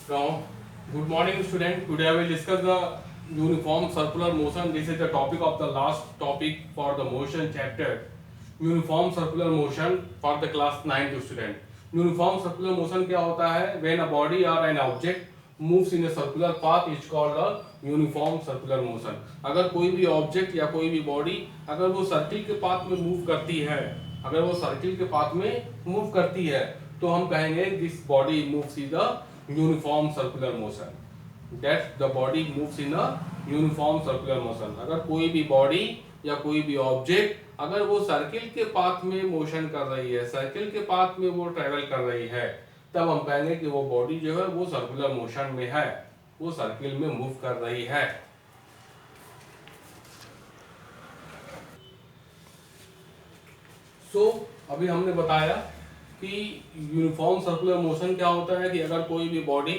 Now, good morning, student. Today I will discuss the uniform circular motion. This is the topic of the last topic for the motion chapter. Uniform circular motion for the class 9 student. Uniform circular motion क्या होता है? When a body or an object moves in a circular path is called a uniform circular motion. अगर कोई भी object या कोई भी body अगर वो सर्किल के पाथ में मूव करती है, अगर वो सर्किल के पाथ में मूव करती है, तो हम कहेंगे this body moves in the uniform circular motion, that the body moves in a uniform circular motion. अगर कोई भी बॉडी या कोई भी ऑब्जेक्ट अगर वो सर्किल के पाथ में मोशन कर रही है, सर्किल के पाथ में वो ट्रेवल कर रही है, तब हम कहेंगे कि वो बॉडी जो है वो सर्कुलर मोशन में है, वो सर्किल में मूव कर रही है। अभी हमने बताया कि यूनिफॉर्म सर्कुलर मोशन क्या होता है कि अगर कोई भी बॉडी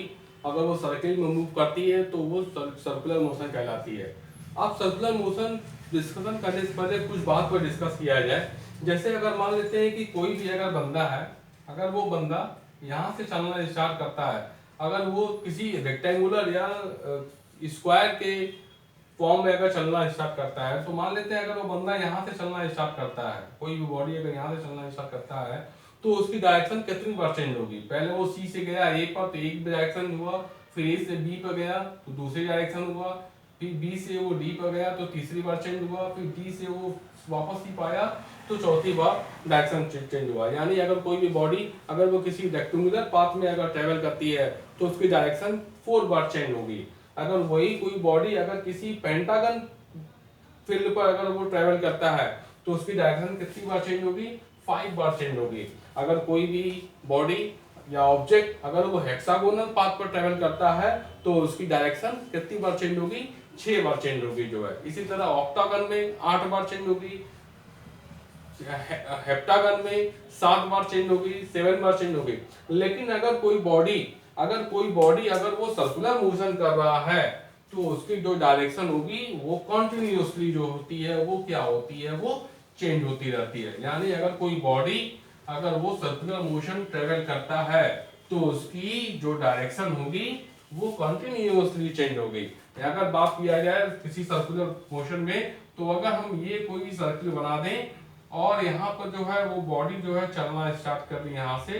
अगर वो सर्किल में मूव करती है तो वो सर्कुलर मोशन कहलाती है। अब सर्कुलर मोशन डिस्कशन करने से पहले कुछ बात पर डिस्कस किया जाए। जैसे अगर मान लेते हैं कि कोई भी अगर बंदा है, अगर वो बंदा यहाँ से चलना स्टार्ट करता है, अगर वो किसी रेक्टेंगुलर या स्क्वायर के फॉर्म में अगर चलना स्टार्ट करता है, तो मान लेते हैं अगर वो बंदा यहाँ से चलना स्टार्ट करता है, कोई भी बॉडी अगर यहाँ से चलना स्टार्ट करता है, तो उसकी डायरेक्शन कितनी बार चेंज होगी? पहले वो सी से गया ए पर तो एक डायरेक्शन हुआ, फिर ए से बी पर गया तो दूसरी डायरेक्शन हुआ, फिर बी से वो डी पर गया तो तीसरी बार चेंज हुआ, फिर डी से वो वापस सी पाया तो चौथी बार डायरेक्शन चेंज हुआ। यानी अगर कोई भी बॉडी अगर वो किसी रेक्टेंगुलर पाथ में अगर ट्रेवल करती है तो उसकी डायरेक्शन 4 बार चेंज होगी। अगर वही कोई बॉडी अगर किसी पेंटागन फील्ड पर अगर वो ट्रेवल करता है तो उसकी डायरेक्शन कितनी बार चेंज होगी? 5 बार चेंज होगी। अगर कोई भी बॉडी या ऑब्जेक्ट अगर वो हेक्सागोनल पाथ पर ट्रेवल करता है तो उसकी डायरेक्शन कितनी बार चेंज होगी? 6 बार चेंज होगी जो है। इसी तरह ऑक्टागन में 8 बार चेंज होगी, हेप्टागन में 7 बार चेंज होगी, 7 बार चेंज होगी। लेकिन अगर कोई बॉडी अगर वो सर्कुलर मोशन कर रहा है तो उसकी जो डायरेक्शन होगी वो कॉन्टिन्यूसली जो होती है वो क्या होती है? वो चेंज होती रहती है। यानी अगर कोई बॉडी अगर वो सर्कुलर मोशन ट्रेवल करता है तो उसकी जो डायरेक्शन होगी वो कंटिन्यूअसली चेंज होगी। अगर बात किया जाए किसी सर्कुलर मोशन में, तो अगर हम ये कोई सर्किल बना दें और यहाँ पर जो है वो बॉडी जो है चलना स्टार्ट कर रही है यहाँ से,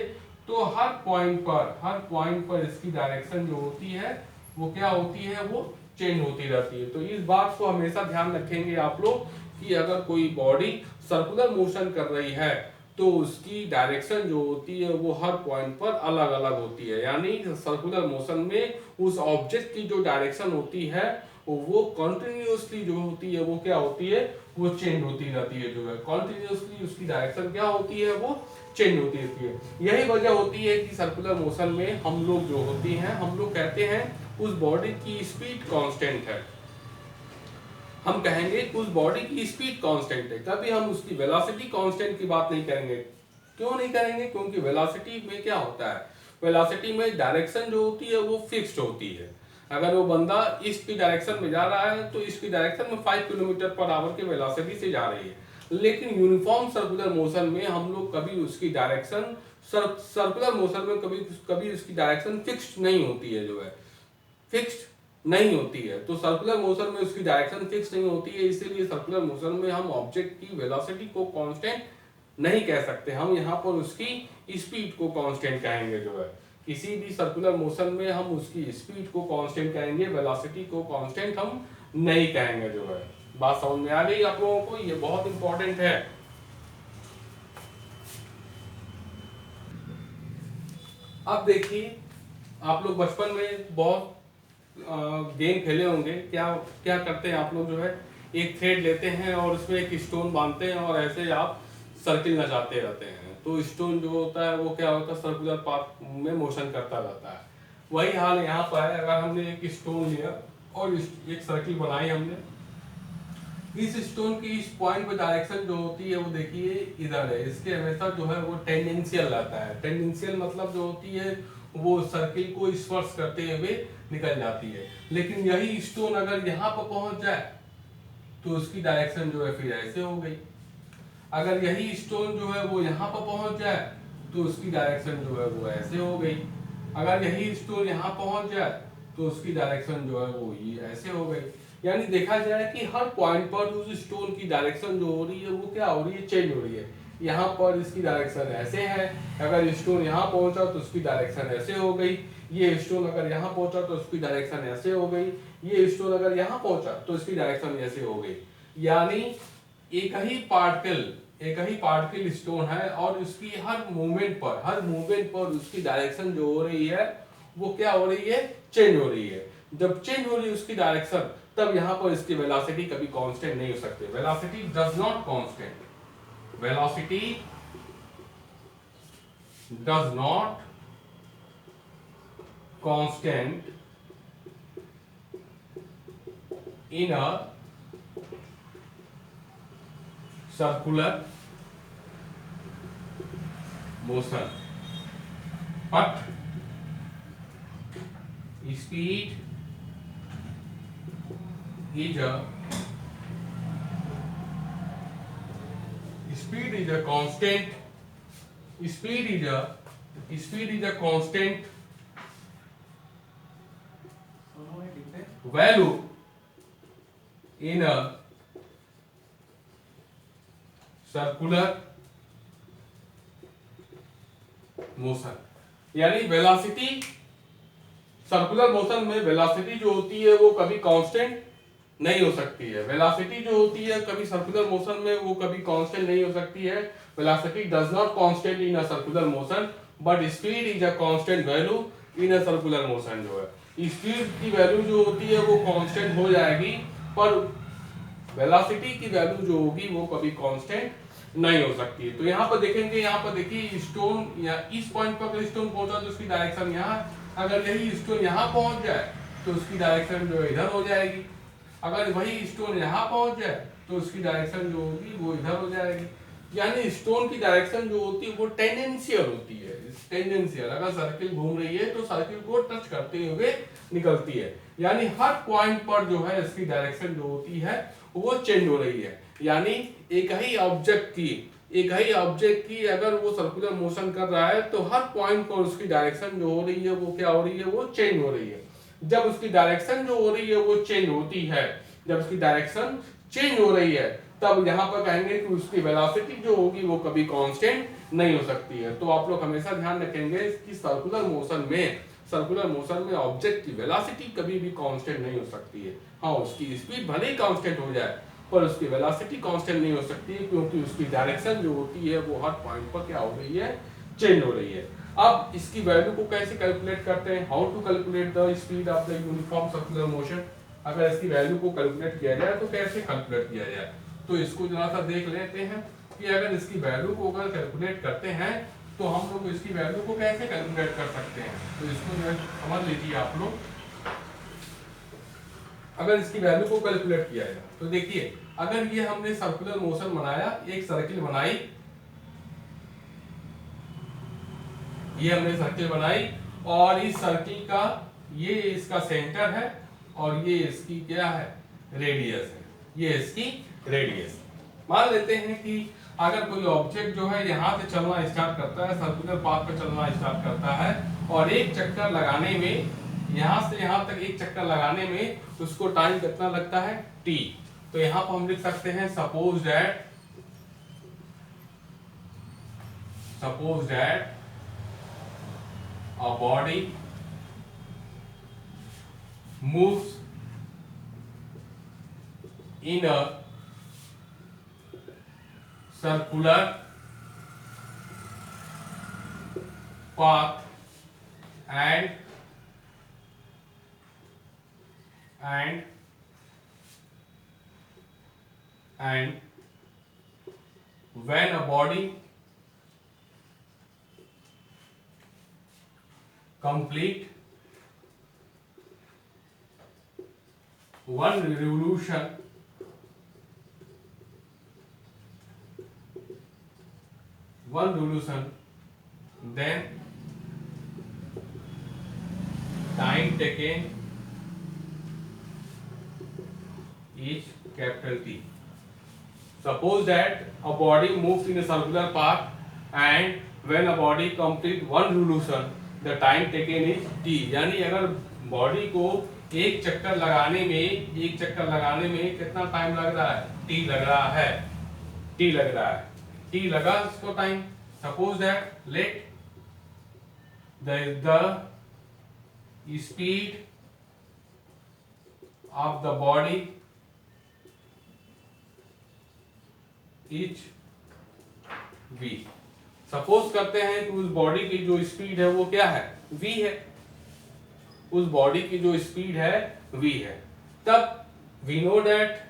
तो हर पॉइंट पर इसकी डायरेक्शन जो होती है वो क्या होती है? वो चेंज होती रहती है। तो इस बात को हमेशा ध्यान रखेंगे आप लोग कि अगर कोई बॉडी सर्कुलर मोशन कर रही है तो उसकी डायरेक्शन जो होती है वो हर पॉइंट पर अलग अलग होती है। यानी सर्कुलर मोशन में उस ऑब्जेक्ट की जो डायरेक्शन होती है वो कंटिन्यूअसली जो होती है वो क्या होती है? वो चेंज होती रहती है। जो है कंटिन्यूअसली उसकी डायरेक्शन क्या होती है? वो चेंज होती रहती है। यही वजह होती है कि सर्कुलर मोशन में हम लोग जो होती हैं, हम लोग कहते हैं उस बॉडी की स्पीड कांस्टेंट है। हम कहेंगे कि उस बॉडी की स्पीड कांस्टेंट है, कभी हम उसकी वेलोसिटी कांस्टेंट की बात नहीं करेंगे। क्यों नहीं करेंगे? क्योंकि वेलोसिटी में क्या होता है? वेलोसिटी में डायरेक्शन जो होती है वो फिक्स्ड होती है। अगर वो बंदा इसकी डायरेक्शन में जा रहा है तो इसकी डायरेक्शन में 5 किलोमीटर पर आवर की वेलोसिटी से जा रही है। लेकिन यूनिफॉर्म सर्कुलर मोशन में हम लोग कभी उसकी डायरेक्शन सर्कुलर मोशन में कभी उसकी डायरेक्शन फिक्स्ड नहीं होती है, जो है फिक्स्ड नहीं होती है। तो सर्कुलर मोशन में उसकी डायरेक्शन फिक्स नहीं होती है, इसीलिए सर्कुलर मोशन में हम ऑब्जेक्ट की वेलोसिटी को कांस्टेंट नहीं कह सकते, हम यहाँ पर उसकी स्पीड को कांस्टेंट कहेंगे। जो है किसी भी सर्कुलर मोशन में हम उसकी स्पीड को कांस्टेंट कहेंगे, वेलोसिटी को कांस्टेंट हम नहीं कहेंगे। जो है बात समझ में आ गई आप लोगों को? ये बहुत इंपॉर्टेंट है। अब देखिए, आप लोग बचपन में बहुत गेम खेले होंगे। क्या क्या करते हैं आप लोग? जो है एक थ्रेड लेते हैं और उसमें एक स्टोन बांधते हैं और ऐसे आप सर्किल नचाते रहते हैं। तो स्टोन जो होता है वो क्या होता है? सर्कुलर पाथ में मोशन करता रहता है। वही हाल यहाँ पर है। अगर हमने एक स्टोन लिया और एक सर्किल बनाई हमने, इस स्टोन की इस पॉइंट पे डायरेक्शन जो होती है वो देखिए इधर है। इसके हमेशा जो है वो टेंडेंशियल रहता है। टेंडेंशियल मतलब जो होती है वो सर्किल को स्पर्श करते हुए निकल जाती है। लेकिन यही स्टोन अगर यहाँ पर पहुंच जाए तो उसकी डायरेक्शन जो है फिर ऐसे हो गई। अगर यही स्टोन जो है वो यहाँ पर पहुंच जाए तो उसकी डायरेक्शन जो है वो ऐसे हो गई। अगर यही स्टोन यहाँ पहुंच जाए तो उसकी डायरेक्शन जो है वो ये ऐसे हो गई। यानी देखा जाए कि हर पॉइंट पर उस स्टोन की डायरेक्शन जो हो रही है वो क्या हो रही है, चेंज हो रही है। यहाँ पर इसकी डायरेक्शन ऐसे है, अगर स्टोन यहाँ पहुंचा तो उसकी डायरेक्शन ऐसे हो गई। ये स्टोन अगर यहाँ पहुंचा तो उसकी डायरेक्शन ऐसे हो गई। ये स्टोन अगर यहाँ पहुंचा तो इसकी डायरेक्शन ऐसे हो गई। यानी एक ही पार्टिकल स्टोन है और उसकी हर मूवमेंट पर उसकी डायरेक्शन जो हो रही है वो क्या हो रही है, चेंज हो रही है। जब चेंज हो रही है उसकी डायरेक्शन, तब यहां पर इसकी वेलोसिटी कभी कांस्टेंट नहीं हो सकती। Velocity does not constant, velocity does not constant in a circular motion, but speed is a constant. Speed is a constant value in a circular motion. यानी वेलोसिटी, सर्कुलर मोशन में velocity जो होती है वो कभी कांस्टेंट नहीं हो सकती है। वेलोसिटी जो होती है कभी सर्कुलर मोशन में वो कभी कांस्टेंट नहीं हो सकती है। Velocity does not constant in a circular motion, but speed is a constant value in a circular motion. जो है स्पीड की वैल्यू जो होती है वो कांस्टेंट हो जाएगी, पर वेलोसिटी की वैल्यू जो होगी वो कभी कांस्टेंट नहीं हो सकती है। तो यहाँ पर देखेंगे, यहाँ पर देखिए स्टोन या इस पॉइंट पर स्टोन पहुंचा तो उसकी डायरेक्शन यहाँ, अगर यही स्टोन यहाँ पहुंच जाए तो उसकी डायरेक्शन जो इधर हो जाएगी। अगर वही स्टोन यहाँ पहुंच जाए तो उसकी डायरेक्शन जो होगी वो इधर हो जाएगी। यानी स्टोन की डायरेक्शन जो होती है वो टेंडेंशियल होती है। टेंडेंशियल, अगर सर्किल घूम रही है तो सर्किल को टच करते हुए निकलती है। यानी हर पॉइंट पर जो है इसकी डायरेक्शन जो होती है वो चेंज हो रही है। यानी एक ही ऑब्जेक्ट की अगर वो सर्कुलर मोशन कर रहा है तो हर पॉइंट पर उसकी डायरेक्शन जो हो रही है वो क्या हो रही है, वो चेंज हो रही है। जब उसकी डायरेक्शन जो हो रही है वो चेंज होती है, जब उसकी डायरेक्शन चेंज हो रही है, तब यहाँ पर कहेंगे कि उसकी वेलोसिटी जो होगी वो कभी कांस्टेंट नहीं हो सकती है। तो आप लोग हमेशा ध्यान रखेंगे कि सर्कुलर मोशन में ऑब्जेक्ट की वेलोसिटी कभी भी कांस्टेंट नहीं हो सकती है। हाँ, उसकी स्पीड भले ही कांस्टेंट हो जाए पर उसकी वेलोसिटी कांस्टेंट नहीं हो सकती है, क्योंकि उसकी डायरेक्शन जो होती है वो हर पॉइंट पर क्या हो रही है, चेंज हो रही है। अब इसकी वैल्यू को कैसे कैलकुलेट करते हैं, how to calculate the speed of the uniform circular motion. अगर इसकी वैल्यू को कैलकुलेट किया जाए तो कैसे कैलकुलेट किया जाए, तो इसको जरा सा देख लेते हैं कि अगर इसकी वैल्यू को अगर कैलकुलेट करते हैं तो हम लोग इसकी वैल्यू को कैसे कैलकुलेट कर सकते हैं। तो इसको जो है समझ लीजिए आप लोग। अगर इसकी वैल्यू को कैलकुलेट किया जाए तो देखिए, अगर ये हमने सर्कुलर मोशन बनाया, एक सर्किल बनाई, ये हमने सर्किल बनाई और इस सर्किल का ये इसका सेंटर है और ये इसकी क्या है, रेडियस है। ये इसकी रेडियस। मान लेते हैं कि अगर कोई ऑब्जेक्ट जो है यहाँ से चलना स्टार्ट करता है, सर्कुलर पाथ पर चलना स्टार्ट करता है और एक चक्कर लगाने में, यहाँ से यहाँ तक एक चक्कर लगाने में उसको टाइम कितना लगता है, t। तो यहाँ पर हम लिख सकते हैं suppose that a body moves in a circular path and when a body complete one revolution then time taken is capital T. Suppose that a body moves in a circular path and when a body complete one revolution, the time taken is T, यानी अगर body को एक चक्कर लगाने में कितना time लग रहा है, टी लग रहा है, टी लगा इसको time. Suppose that let the speed of the body is v। Suppose करते हैं कि उस बॉडी की जो स्पीड है वो क्या है, v है, उस बॉडी की जो स्पीड है v है। तब we know that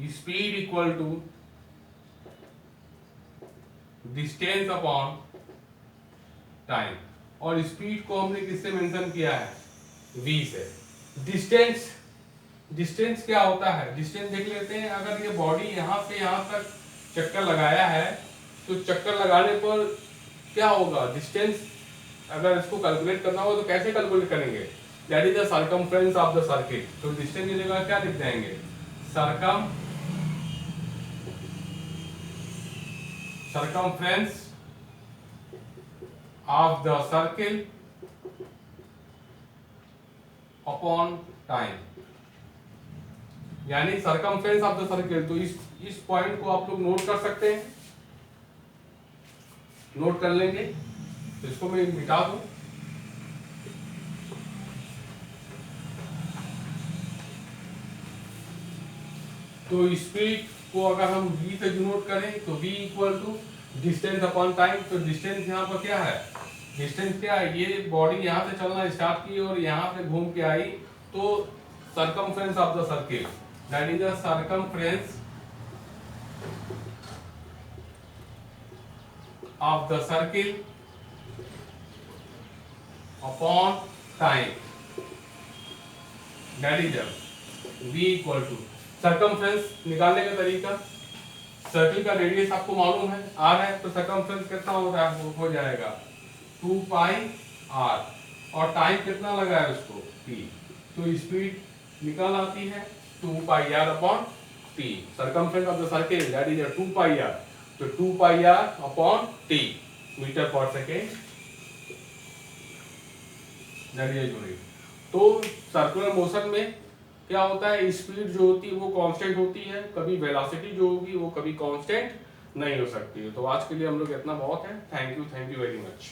speed equal to distance upon time, और स्पीड को हमने किससे मेंशन किया है, v से। डिस्टेंस क्या होता है, डिस्टेंस देख लेते हैं। अगर ये बॉडी यहाँ से यहाँ तक चक्कर लगाया है तो चक्कर लगाने पर क्या होगा, डिस्टेंस अगर इसको कैलकुलेट करना हो तो कैसे कैलकुलेट करेंगे, that is the circumference of the circle. तो डिस्टेंस की जगह क्या लिख देंगे, circumference of the circle upon time, यानी circumference of the circle। तो इस पॉइंट को आप लोग नोट कर सकते हैं, नोट कर लेंगे। तो इसको मैं मिटा दूं, तो स्पीड को अगर हम v से डिनोट करें तो v equal to distance upon time. तो डिस्टेंस यहाँ पर क्या है, डिस्टेंस क्या है, ये बॉडी यहाँ से चलना स्टार्ट की और यहाँ से घूम के आई, तो circumference of the circle, that is the circumference of the circle upon time, that is v equal to. Circumference निकालने का तरीका, सर्किल का रेडियस आपको मालूम है r है, तो सर्कमफ्रेंस कितना हो जाएगा 2 पाई r, और टाइम कितना लगा है उसको t, तो स्पीड निकल आती है 2 पाई r upon t। Circumference of the circle that is 2 pi r, तो 2 पाई r अपॉन t मीटर पर सेकेंड, दैट इज यूनिट। तो सर्कुलर मोशन में क्या होता है, स्पीड जो होती है वो कांस्टेंट होती है, कभी वेलोसिटी जो होगी वो कभी कांस्टेंट नहीं हो सकती है। तो आज के लिए हम लोग इतना बहुत है। Thank you very much.